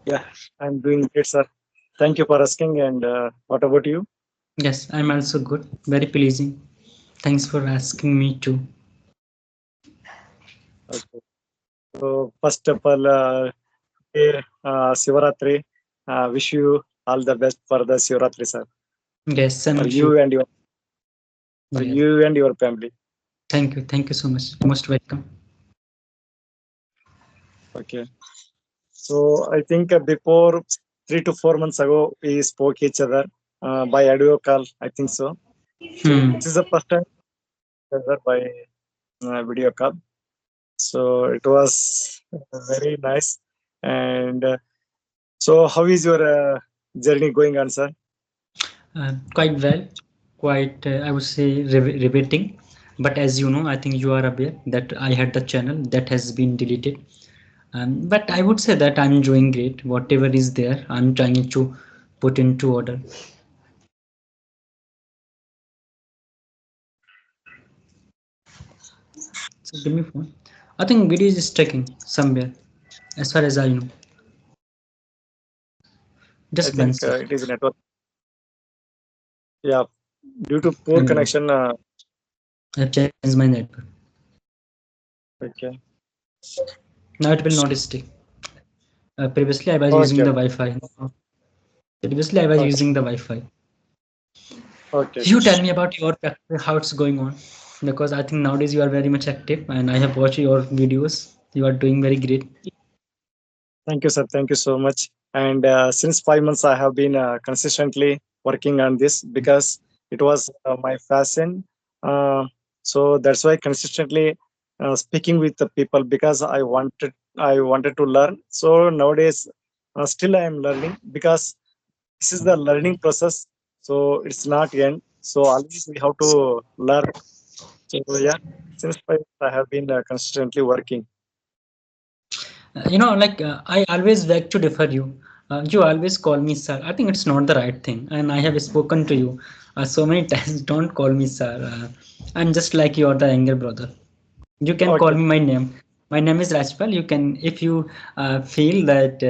Yeah, I'm doing great, sir. Thank you for asking. And what about you? Yes, I'm also good. Very pleasing. Thanks for asking me too. Okay. So first of all, Sivaratri. Wish you all the best for the Sivaratri, sir. Yes, For same to you. you and your Yes. family. Thank you. Thank you so much. Most welcome. Okay. So I think before 3 to 4 months ago, we spoke each other by audio call. I think so. So Hmm. this is the first time together by video call. So it was very nice. And so, how is your journey going on, sir? Quite well. Quite, I would say, riveting. But as you know, I think you are aware that I had the channel that has been deleted. But I would say that I'm doing great. Whatever is there, I'm trying to put into order. So give me phone. I think video is checking somewhere, as far as I know. I Just one think sec. it is network. Yeah, due to poor And connection. I've changed my network. Okay, Now it will not stick. Previously, I was using okay, the Wi-Fi. Previously, I was okay, using the Wi-Fi. okay. You tell me about your practice, how it's going on, because I think nowadays you are very much active, and I have watched your videos. You are doing very great. Thank you, sir. Thank you so much. And since 5 months, I have been consistently working on this because it was my passion. Uh, so that's why consistently speaking with the people because I wanted to learn. So nowadays, still I am learning because this is the learning process. So it's not end. So always we have to learn. So yeah, since 5 months, I have been consistently working. I always beg to differ you. You always call me sir. I think it's not the right thing, and I have spoken to you so many times. Don't call me sir. I'm just like you are the younger brother. You can call Okay. me my name. My name is Rajpal. You can, if you feel that.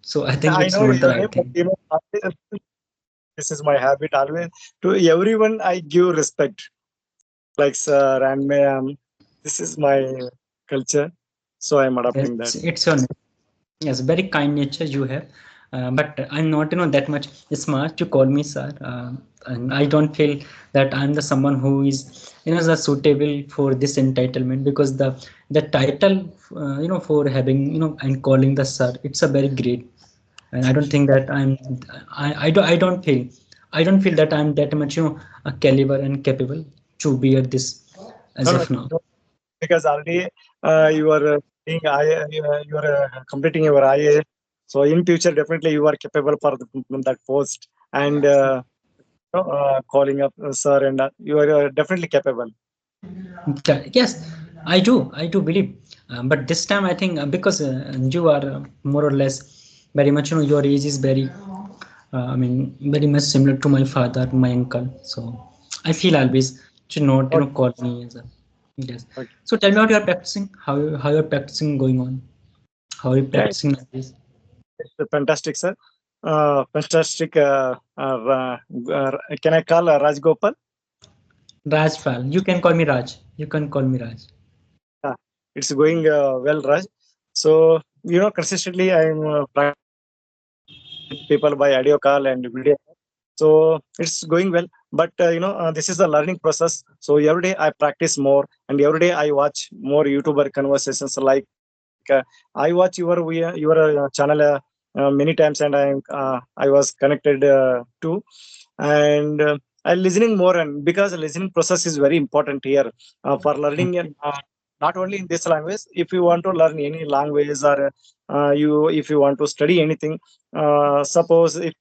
So I think I it's know not the your name, right but thing. this is my habit always. To everyone, I give respect, like sir and ma'am. This is my culture, so I'm adopting that. It's your yes, very kind nature you have. But I'm not, that much smart to call me sir. And I don't feel that I'm the someone who is, the suitable for this entitlement because the title, for having, and calling the sir, it's a very great. And I don't think that I don't feel that I'm that much, a caliber and capable to bear this No, as no, of now. no, because already you are being you are completing your IA. So in future, definitely you are capable for that post and calling up sir, and you are definitely capable. Yes, I do believe. But this time I think because you are more or less very much, your age is very, I mean, very much similar to my father, my uncle. So I feel always to not, Okay, call me as a, yes. okay. So tell me how you are practicing, how you're practicing going on, how are you Yeah, practicing nowadays? it's fantastic, sir. Fantastic. Can I call Raj Gopal? Rajpal, you can call me Raj. You can call me Raj. Yeah, it's going well, Raj. So, consistently I'm with people by audio call and video. So it's going well. But, this is the learning process. So every day I practice more and every day I watch more YouTuber conversations. Like I watch your channel many times and I was connected to. And I listening more and because the listening process is very important here for learning not only in this language. If you want to learn any language or you if you want to study anything, suppose if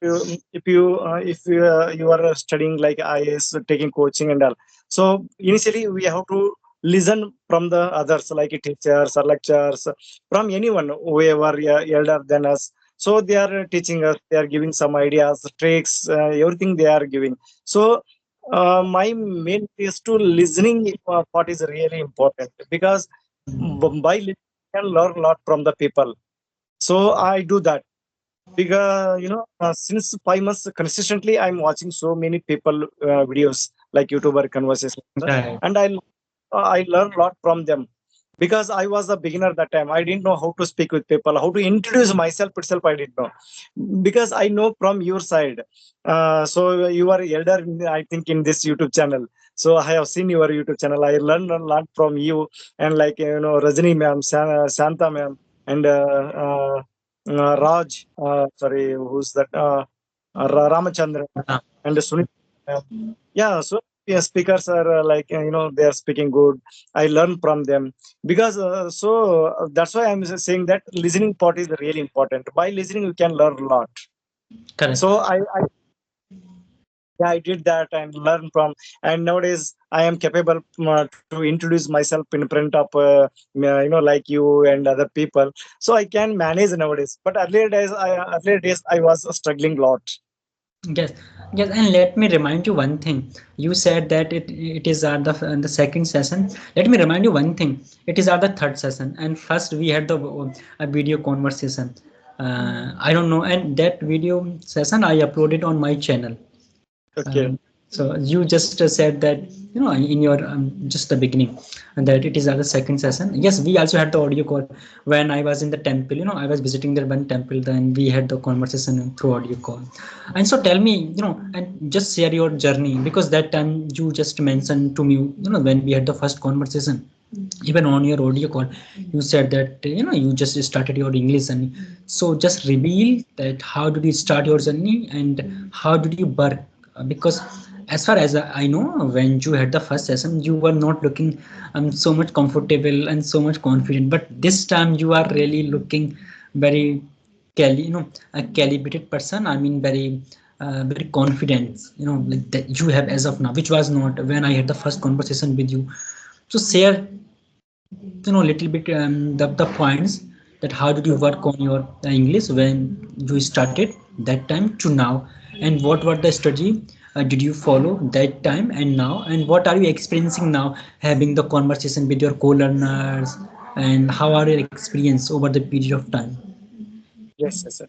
you are studying like IAS, taking coaching and all. So initially we have to listen from the others like teachers or lecturers, from anyone whoever elder than us. So they are teaching us, they are giving some ideas, tricks, everything they are giving. So my main is to listening part is really important because by listening you can learn a lot from the people. So I do that. because since 5 months consistently I'm watching so many people videos like YouTuber conversations, Right. and I learn a lot from them because I was a beginner that time. I didn't know how to speak with people, how to introduce myself itself. I didn't know because I know from your side. So you are elder, I think, in this YouTube channel. So I have seen your YouTube channel. I learned a lot from you, and like Rajni ma'am, Santa ma'am, and Raj. Sorry, who's that? Ramachandran Ah, and Sunit. Yeah, so yeah, speakers are they are speaking good. I learn from them because that's why I'm saying that listening part is really important. By listening you can learn a lot. correct. So I yeah, I did that and learn from, and nowadays I am capable to introduce myself in front of like you and other people, so I can manage nowadays. But earlier days I was struggling a lot. Yes, yes, and let me remind you one thing. You said that it is at the second session. Let me remind you one thing. It is at the third session, and first we had the a video conversation. I don't know, and that video session I uploaded on my channel. Okay. Um, so you just said that in your just the beginning, and that it is at the second session. Yes, we also had the audio call when I was in the temple. I was visiting the one temple. Then we had the conversation through audio call. And so tell me, and just share your journey, because that time you just mentioned to me, when we had the first conversation, even on your audio call, you said that you just started your English. And so just reveal that how did you start your journey and how did you work. Because as far as I know, when you had the first session, you were not looking so much comfortable and so much confident, but this time you are really looking very a calibrated person. I mean, very confident, like that you have as of now, which was not when I had the first conversation with you. So share, little bit the points, that how did you work on your English when you started that time to now, and what were the strategy did you follow that time and now, and what are you experiencing now, having the conversation with your co-learners, and how are your experience over the period of time. Yes, yes,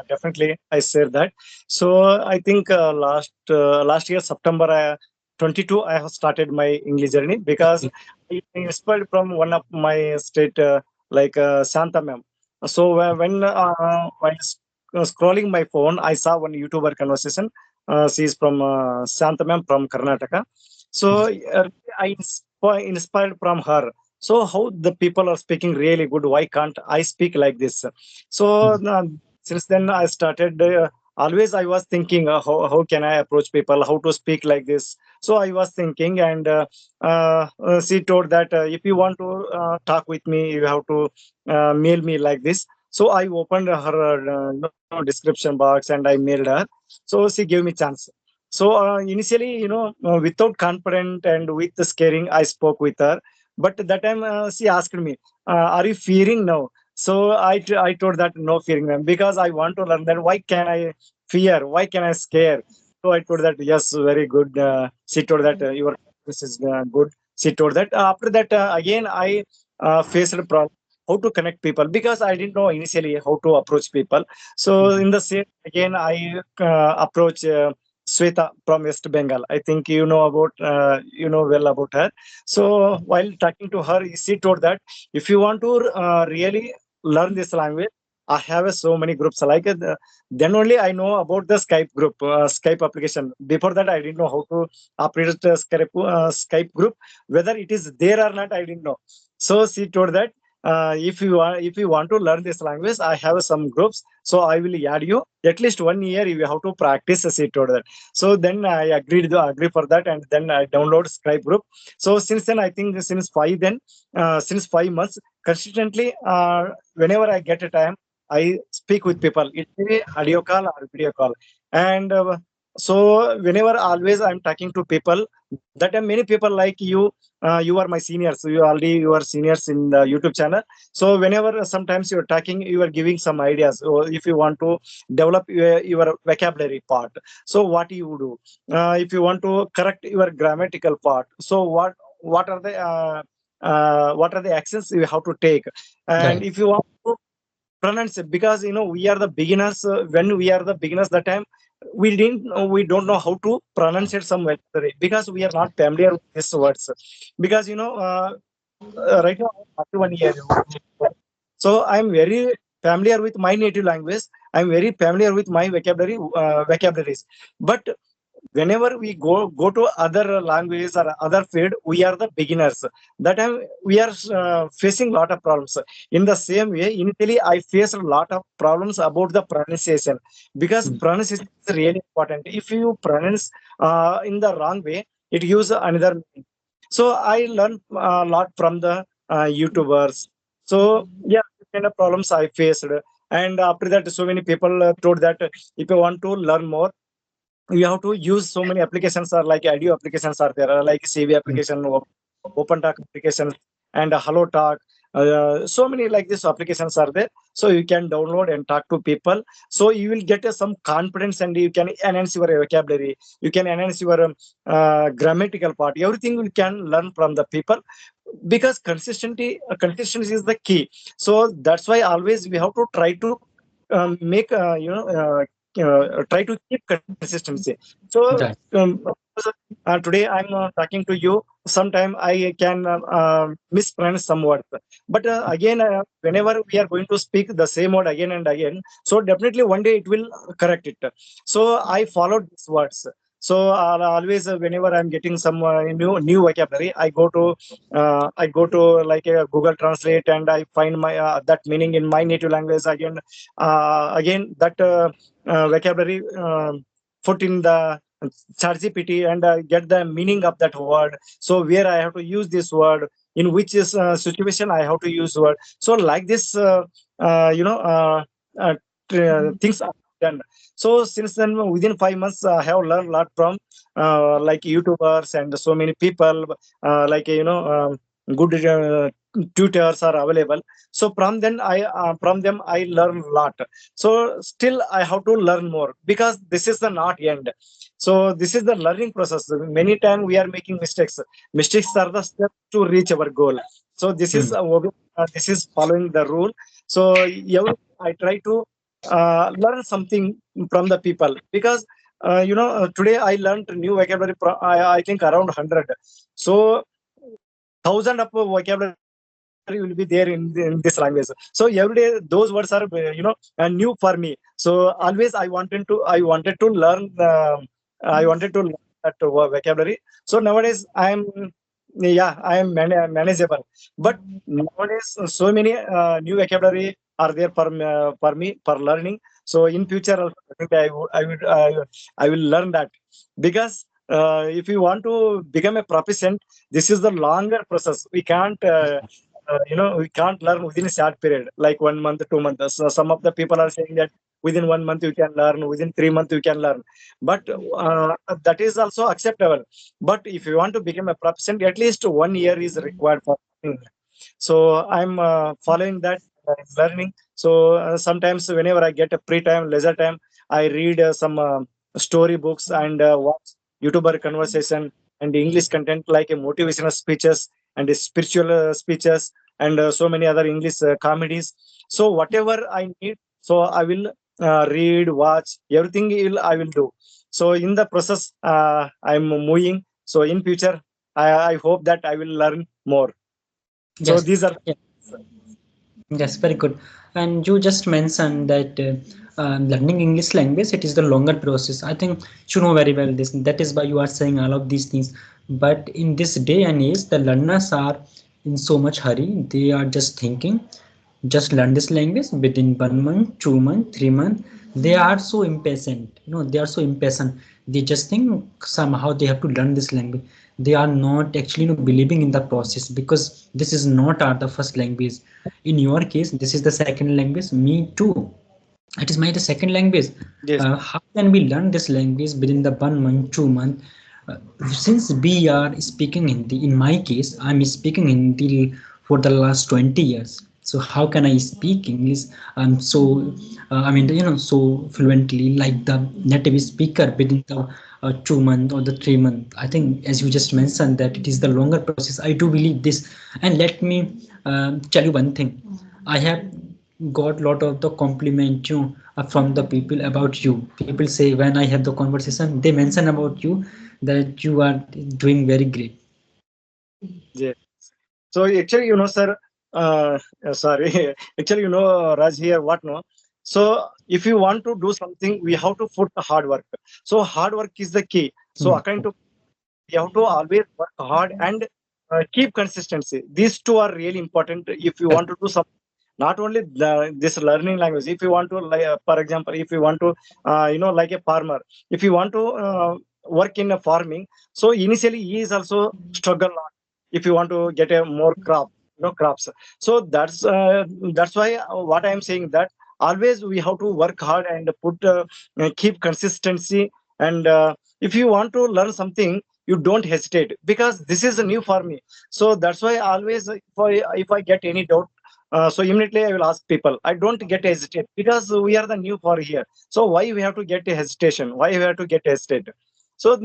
definitely. I share that. So I think last year September 22, I have started my English journey because Okay. I inspired from one of my state Santa ma'am. So while scrolling my phone, I saw one YouTuber conversation. She is from Santa ma'am from Karnataka. So I inspired from her. So how the people are speaking really good? Why can't I speak like this? So since then I started. Always I was thinking, how can I approach people, how to speak like this. So I was thinking, and she told that if you want to talk with me, you have to mail me like this. So I opened her description box and I mailed her. So she gave me chance. So initially, without confident and with the scaring, I spoke with her. But that time she asked me, "Are you fearing now?" So I told that no fearing them because I want to learn that. Why can I fear? Why can I scare? So I told that yes, very good. She told that your this is good. She told that after that again I faced a problem how to connect people because I didn't know initially how to approach people. So in the same again I approach Sweta from West Bengal. I think you know about well about her. So while talking to her, she told that if you want to really learn this language, I have so many groups like then only I know about the Skype group, Skype application. Before that, I didn't know how to operate the Skype group. Whether it is there or not, I didn't know. So she told that if you want to learn this language, I have some groups. So I will add you. At least 1 year you have to practice. She told that. So then I agree for that, and then I download Skype group. So since then, I think since 5 months consistently, whenever I get a time, I speak with people. It's a audio call or video call, and so whenever always I'm talking to people, that are many people like you are my seniors. You are seniors in the YouTube channel. So whenever sometimes you're talking, you are giving some ideas. Or if you want to develop your vocabulary part, so what you do? If you want to correct your grammatical part, so what are the actions you have to take? And Right. if you want pronounce it, because we are the beginners. When we are the beginners, that time we don't know how to pronounce it some vocabulary, because we are not familiar with these words. Because right now I'm 41 years old. So I'm very familiar with my native language. I'm very familiar with my vocabularies. But whenever we go to other languages or other field, we are the beginners. That time we are facing lot of problems. In the same way, initially I faced a lot of problems about the pronunciation, because Mm, pronunciation is really important. If you pronounce in the wrong way, it gives another meaning. So I learned a lot from the YouTubers. So yeah, this kind of problems I faced. And after that, so many people told that if you want to learn more, you have to use so many applications, are like audio applications are there, like CV mm, application, open talk applications, and hello talk. So many like this applications are there, so you can download and talk to people. So you will get some confidence, and you can enhance your vocabulary, you can enhance your grammatical part, everything you can learn from the people. Because consistency is the key. So that's why always we have to try to make try to keep consistency. So right. today I'm talking to you, sometime I can mispronounce some words, but again, whenever we are going to speak the same word again and again, so definitely one day it will correct it. So I followed these words. So always, whenever I'm getting some new vocabulary, I go to like a Google Translate, and I find my that meaning in my native language again. Again, that vocabulary put in the ChatGPT, and get the meaning of that word. So where I have to use this word, in which is situation I have to use word. So like this, uh, things are done. So since then, within 5 months, I have learned a lot from like YouTubers and so many people, like good tutors are available. So from them I learn a lot. So still I have to learn more, because this is the not end. So this is the learning process. Many times we are making mistakes are the steps to reach our goal. So Mm, this is following the rule. So I try to learn something from the people, because today I learned new vocabulary, I think around 100. So thousand of vocabulary will be there in this language. So every day those words are new for me. So always I wanted to learn I wanted to learn that vocabulary. So nowadays I am manageable. But nowadays so many new vocabulary are there for me for learning. So in future also, definitely I will learn that. Because if you want to become a proficient, this is the longer process. We can't learn within a short period, like 1 month, 2 months. So some of the people are saying that within 1 month you can learn, within 3 months you can learn. But that is also acceptable. But if you want to become a proficient, at least 1 year is required for learning. So I'm following that, learning. So sometimes whenever I get a free time, leisure time, I read some story books, and watch YouTuber conversation and English content, like motivational speeches and spiritual speeches, and so many other English comedies. So whatever I need, so I will read, watch, everything I will do. So in the process, I'm moving. So in future, I hope that I will learn more. So Yes. these are. Yeah. Yes, very good. And you just mentioned that learning English language, it is the longer process. I think you know very well this. That is why you are saying all of these things. But in this day and age, the learners are in so much hurry. They are just thinking, just learn this language within 1 month, 2 month, 3 month. They are so impatient. You know, they are so impatient. They just think somehow they have to learn this language. They are not actually believing in the process, because this is not our the first language. In your case, this is the second language. Me too. It is my the second language. Yes. How can we learn this language within the 1 month, 2 month? Uh, since we are speaking Hindi, in my case, I'm speaking Hindi for the last 20 years. So how can I speak English? So so fluently like the native speaker within the 2 month or the 3 month. I think as you just mentioned that it is the longer process. I do believe this, and let me tell you one thing. I have got lot of the compliment from the people about you. People say when I have the conversation, they mention about you that you are doing very great. Yeah. So actually, sir, sorry, actually, Raj here, what no? So if you want to do something, we have to put the hard work. So hard work is the key. So Hmm. according to you have to always work hard and keep consistency. These two are really important if you want to do something. Not only this learning language. If you want to, like, for example, if you want to, like a farmer, if you want to work in a farming, so initially he is also struggle a lot. If you want to get a more crops. So that's why what I am saying that always we have to work hard and keep consistency and. If you want to learn something you don't hesitate because this is new for me, so that's why always if I get any doubt, so immediately I will ask people. I don't get hesitate because we are the new for here, so why we have to get a hesitation, why we have to get hesitate. So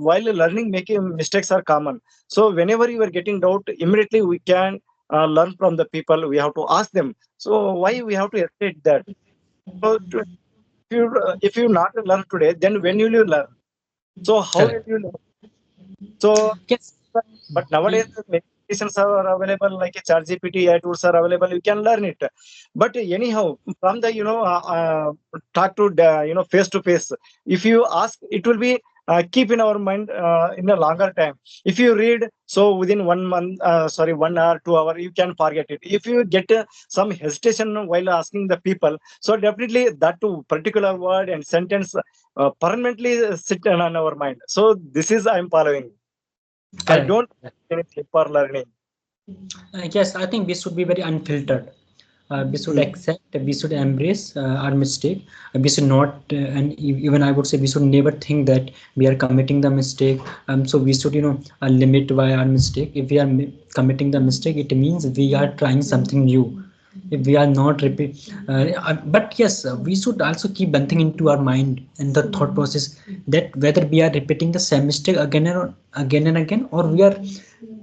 while learning making mistakes are common, so whenever you are getting doubt immediately we can learn from the people, we have to ask them, so why we have to hesitate that. So if you not learn today, then when will you learn? So how will Correct. you learn? So, Yes. but nowadays the meditations are available like a ChatGPT, AI tools are available. You can learn it. But anyhow, from the talk to face to face. If you ask, it will be keep in our mind in a longer time. If you read, so within 1 month, sorry, 1 hour, 2 hour, you can forget it. If you get some hesitation while asking the people, so definitely that to particular word and sentence permanently sit on our mind. So this is I'm following. I Correct. don't anything for learning. Yes, I think we should be very unfiltered. We should Mm. accept, we should embrace our mistake. We should not, and even I would say, we should never think that we are committing the mistake. So we should, limit by our mistake. If we are committing the mistake, it means we are trying something new. If we are not repeat, but yes, we should also keep one thing into our mind and the thought process that whether we are repeating the same mistake again and again, or we are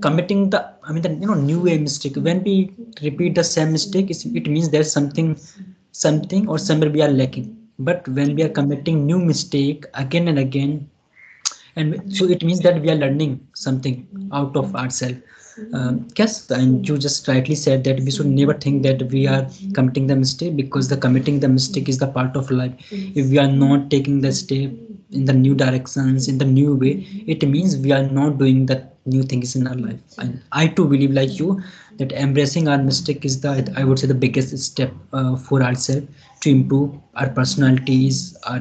committing the the new way mistake. When we repeat the same mistake, it means there's something or somewhere we are lacking. But when we are committing new mistake again and again, and so it means that we are learning something out of ourselves. Yes, and you just rightly said that we should never think that we are committing the mistake, because the committing the mistake is the part of life. If we are not taking the step in the new directions, in the new way, it means we are not doing the new things in our life. And I too believe like you that embracing our mistake is the, I would say, the biggest step for ourselves to improve our personalities, our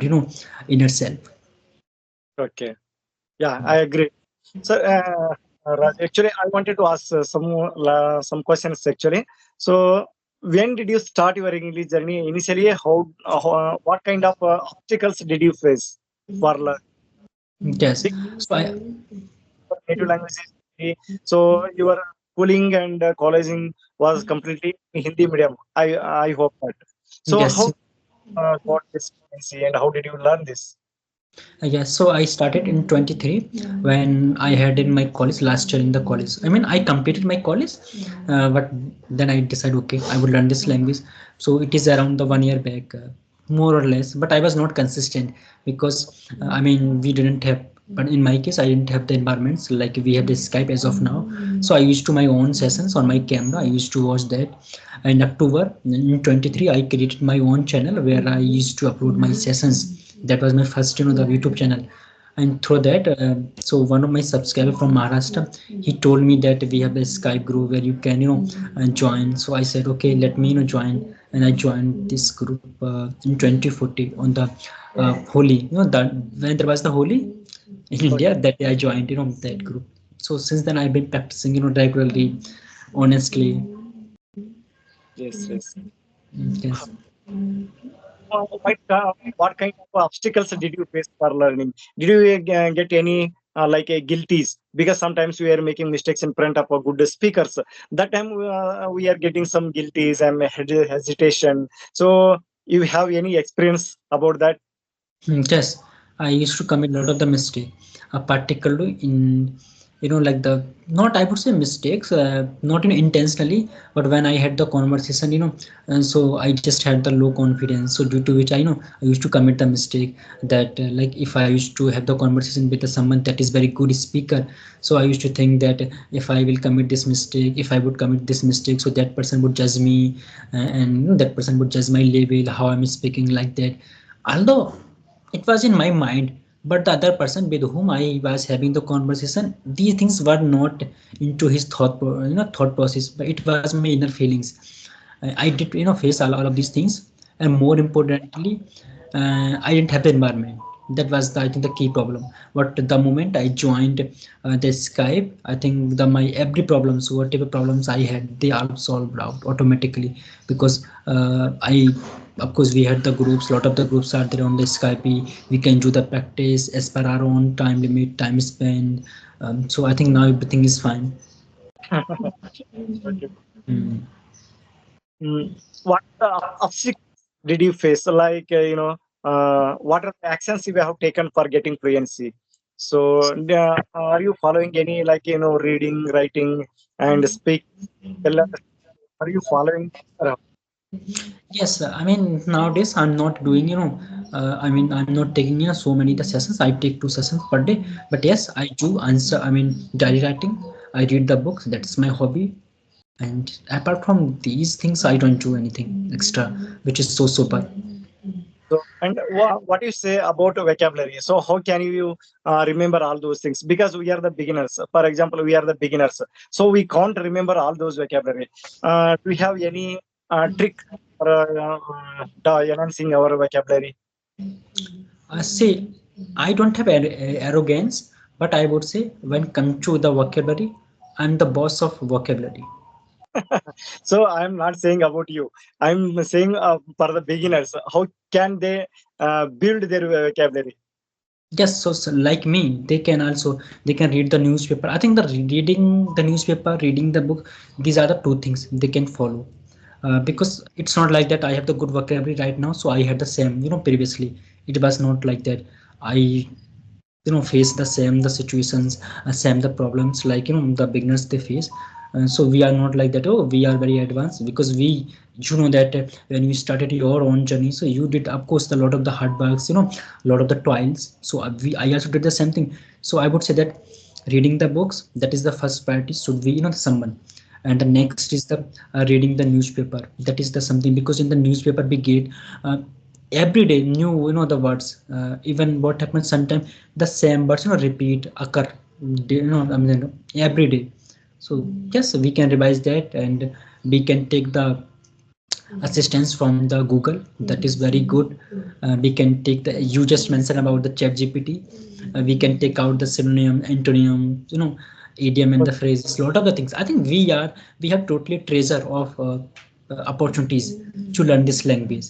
inner self. Okay. Yeah, I agree. So, Raj, actually, I wanted to ask some questions actually. So, when did you start your English journey? Initially, what kind of obstacles did you face for learning? Yes. So I Native language is Hindi. So your schooling and colleging was completely Hindi medium. I hope that. So how yes. got this fluency and how did you learn this? Yes, so I started in 23 when I had in my college last year in the college. I mean, I completed my college, but then I decided, okay, I would learn this language. So it is around the 1 year back, more or less. But I was not consistent because, we didn't have. But in my case, I didn't have the environments like we have the Skype as of now. So I used to my own sessions on my camera. I used to watch that. In October in 23, I created my own channel where I used to upload my sessions. That was my first the YouTube channel. And through that, so one of my subscriber from Maharashtra, he told me that we have a Skype group where you can join. So I said, okay, let me join. And I joined this group in 2014 on the Holi, that when there was the Holi in India, Okay. that day I joined that group. So since then I've been practicing regularly, honestly. Yes, yes. Yes. What kind of obstacles did you face for learning? Did you get any like a guilties? Because sometimes we are making mistakes in front of a good speakers. That time we are getting some guilties and hesitation. So you have any experience about that? Yes, I used to commit a lot of the mistake, particularly in. like the, not I would say mistakes, not intentionally, but when I had the conversation, and so I just had the low confidence, so due to which I used to commit the mistake, that like if I used to have the conversation with someone that is very good speaker, so I used to think that if I will commit this mistake, if I would commit this mistake, so that person would judge me, and that person would judge my level, how I'm speaking like that. Although it was in my mind, but the other person with whom I was having the conversation, these things were not into his thought process, but it was my inner feelings. I did face all of these things, and more importantly, I didn't have the environment. That was I think the key problem. But the moment I joined the Skype, I think the my every problems, whatever problems I had, they all solved out automatically, because I of course we had the groups, lot of the groups are there on the Skype. We can do the practice as per our own time limit, time spent. So I think now everything is fine. Okay. Mm. Mm. What obstacles did you face? Like, what are the actions you have taken for getting fluency? So, are you following any, like, reading, writing, and speak? Are you following? Yes, I mean nowadays I'm not doing, I mean I'm not taking so many the sessions. I take 2 sessions per day, but yes, I do answer. I mean diary writing. I read the books. That's my hobby. And apart from these things, I don't do anything extra, which is so super. So, and what you say about vocabulary? So, how can you remember all those things? Because we are the beginners. For example, we are the beginners, so we can't remember all those vocabulary. Do we have any trick for enhancing our vocabulary? See, I don't have arrogance, but I would say when come to the vocabulary, I'm the boss of vocabulary. So, I'm not saying about you. I'm saying for the beginners, how can they build their vocabulary? Yes, so, like me, they can read the newspaper. I think the reading the newspaper, reading the book, these are the two things they can follow. Because it's not like that I have the good vocabulary right now, so I had the same, previously. It was not like that. I face the situations, same the problems like the beginners they face. So we are not like that, oh we are very advanced, because we that when you started your own journey, so you did of course a lot of the hard works, a lot of the trials. So I also did the same thing. So I would say that reading the books, that is the first priority, should be someone. And the next is the reading the newspaper. That is the something, because in the newspaper we get uh, every day new the words. Even what happens sometimes, the same words repeat occur, I mean every day. So yes, we can revise that, and we can take the assistance from the Google. That is very good. We can take the, you just mentioned about the chat GPT. We can take out the synonym, antonym, idiom and the phrases, lot of the things. I think we have totally treasure of opportunities to learn this language.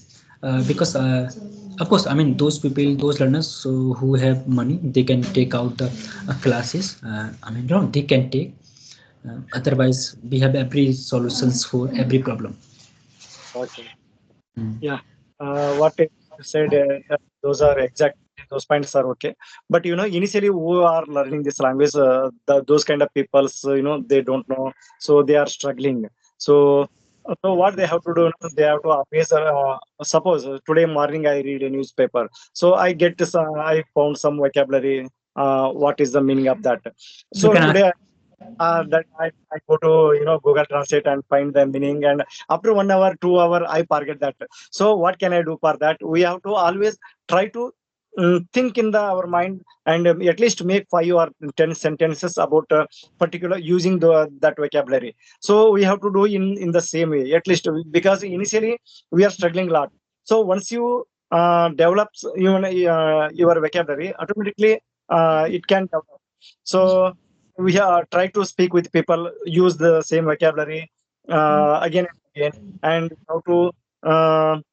Because of course, I mean those people, those learners, so who have money, they can take out the classes. I mean they can take. Otherwise we have every solutions for every problem. Okay. Mm. Yeah, what you said, those are exact. Those points are okay. But initially, who are learning this language, those kind of people, so, they don't know, so they are struggling. So, so what they have to do, they have to always. Suppose today morning I read a newspaper, so I found some vocabulary. What is the meaning of that? You So can ask. today that I go to Google Translate and find the meaning, and after 1 hour 2 hour I forget that. So what can I do for that? We have to always try to think in our mind, and at least make 5 or 10 sentences about particular using that vocabulary. So we have to do in the same way, at least, because initially we are struggling a lot. So once you develop your vocabulary, automatically it can develop. So we try to speak with people, use the same vocabulary again and again, and how to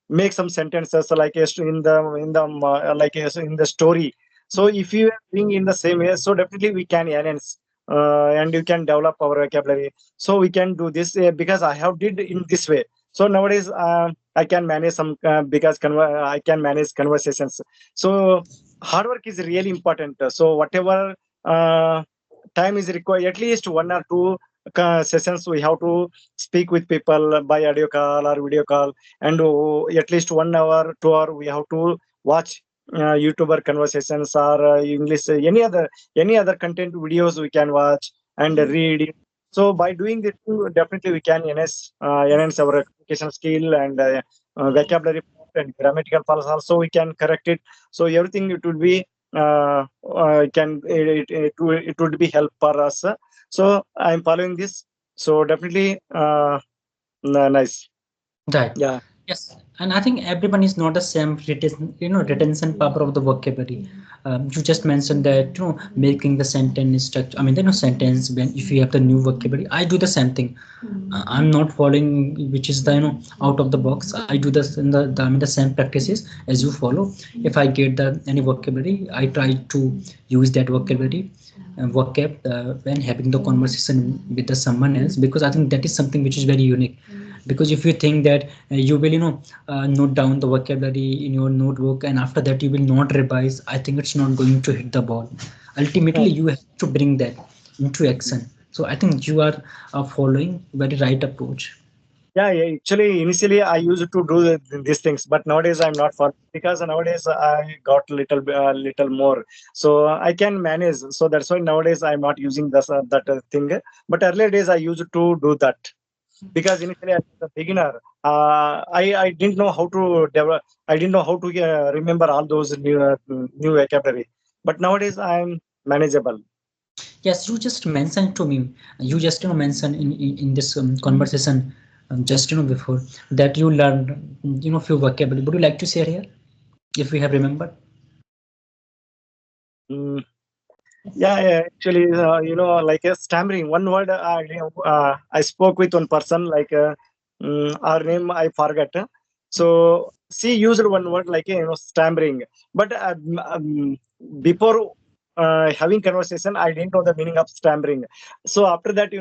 make some sentences like in the story. So if you are doing in the same way, so definitely we can enhance, and you can develop our vocabulary. So we can do this, because I have did in this way. So nowadays I can manage some, because I can manage conversations. So hard work is really important. So whatever. time is required, at least 1 or 2 sessions we have to speak with people by audio call or video call, and at least 1 hour 2 hour we have to watch YouTuber conversations or English, any other content videos we can watch and read. So by doing this, definitely we can enhance our communication skill and vocabulary and grammatical parts also we can correct it. So everything it will be it would be help for us. So I'm following this. So definitely nice. Right. Yeah. Yes, and I think everyone is not the same retention power of the vocabulary. You just mentioned that making the sentence structure. I mean, sentence when if you have the new vocabulary, I do the same thing. I'm not following which is the out of the box. I do this in I mean the same practices as you follow. If I get the any vocabulary, I try to use that vocabulary vocab when having the conversation with the someone else, because I think that is something which is very unique. Because if you think that you will note down the vocabulary in your notebook and after that you will not revise, I think it's not going to hit the ball. Ultimately you have to bring that into action. So I think you are following very right approach. Yeah, yeah. Actually, initially I used to do these things, but nowadays I'm not for, because nowadays I got little more, so I can manage. So that's why nowadays I'm not using that thing. But earlier days I used to do that, because initially as a beginner, I didn't know how to develop. I didn't know how to remember all those new vocabulary. But nowadays I'm manageable. Yes, you just mentioned to me, you just mentioned in this conversation just before that you learned few vocabulary. Would you like to share here if we have remembered? Mm, yeah, yeah, actually, like stammering. One word, I spoke with one person, like her name I forgot. So she used one word like stammering, but before having conversation, I didn't know the meaning of stammering. So after that,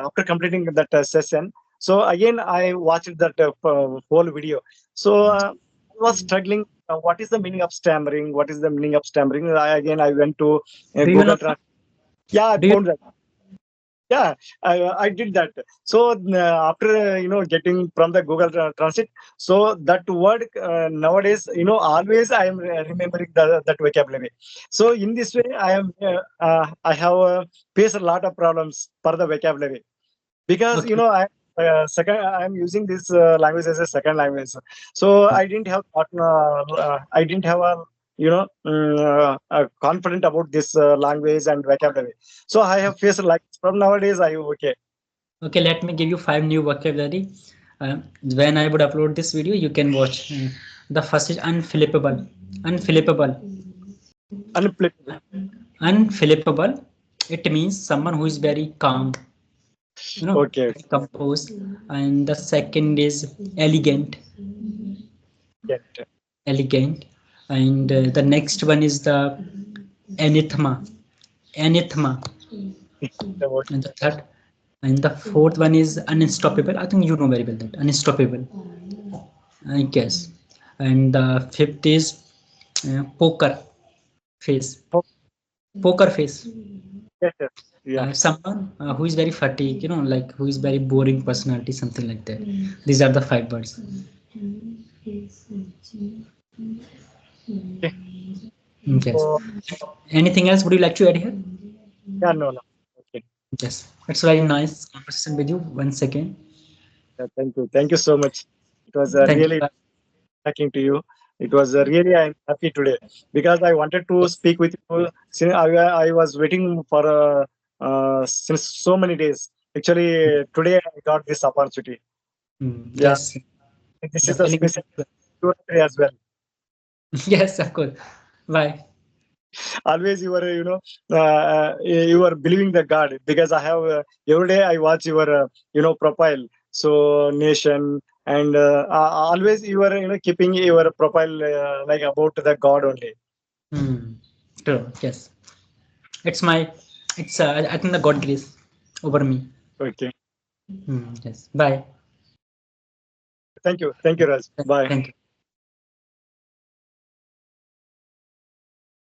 after completing that session, so again I watched that whole video. So I was struggling. What is the meaning of stammering? What is the meaning of stammering? I went to Do you know? Google Translate. Yeah, I Do you? found that. Yeah, I did that. So after getting from the Google Translate, so that word nowadays, always I am remembering that vocabulary. So in this way, I have faced a lot of problems for the vocabulary, because Okay. I'm using this language as a second language. So I didn't have a confident about this language and vocabulary. So I have faced, like, from nowadays I okay. Okay, let me give you 5 new vocabulary. When I would upload this video, you can watch. The first is unflippable. Unflippable. Unplayable. Unflippable. It means someone who is very calm, Okay. very composed. And the second is elegant. Get. Elegant. And the next one is the anathema. Anathema. About. And the third and the fourth one is unstoppable. I think you know very well that unstoppable. I guess. And the fifth is poker face. Oh, Poker face. yes, yes. Yeah. Someone who is very fatigue, like who is very boring personality, something like that. These are the 5 words. Okay. Yes. So Anything else would you like to add here? yeah, no, no. Okay. Yes. It's very nice conversation with you once again. Thank you. Thank you so much. It was Thank really you. talking to you. It was really, I'm happy today, because I wanted to Yes. speak with you. Since I was waiting for since so many days. Actually, today I got this opportunity. Yeah, Yes. this The is a feeling is special today as well. yes, of course. Bye. Always you are believing the God, because I have every day I watch your profile. So nation, and always you are keeping your profile like about the God only. Hmm. True. Yes. It's my. It's. I think the God grace over me. Okay. Yes. Bye. Thank you, Raj. Bye. Thank you.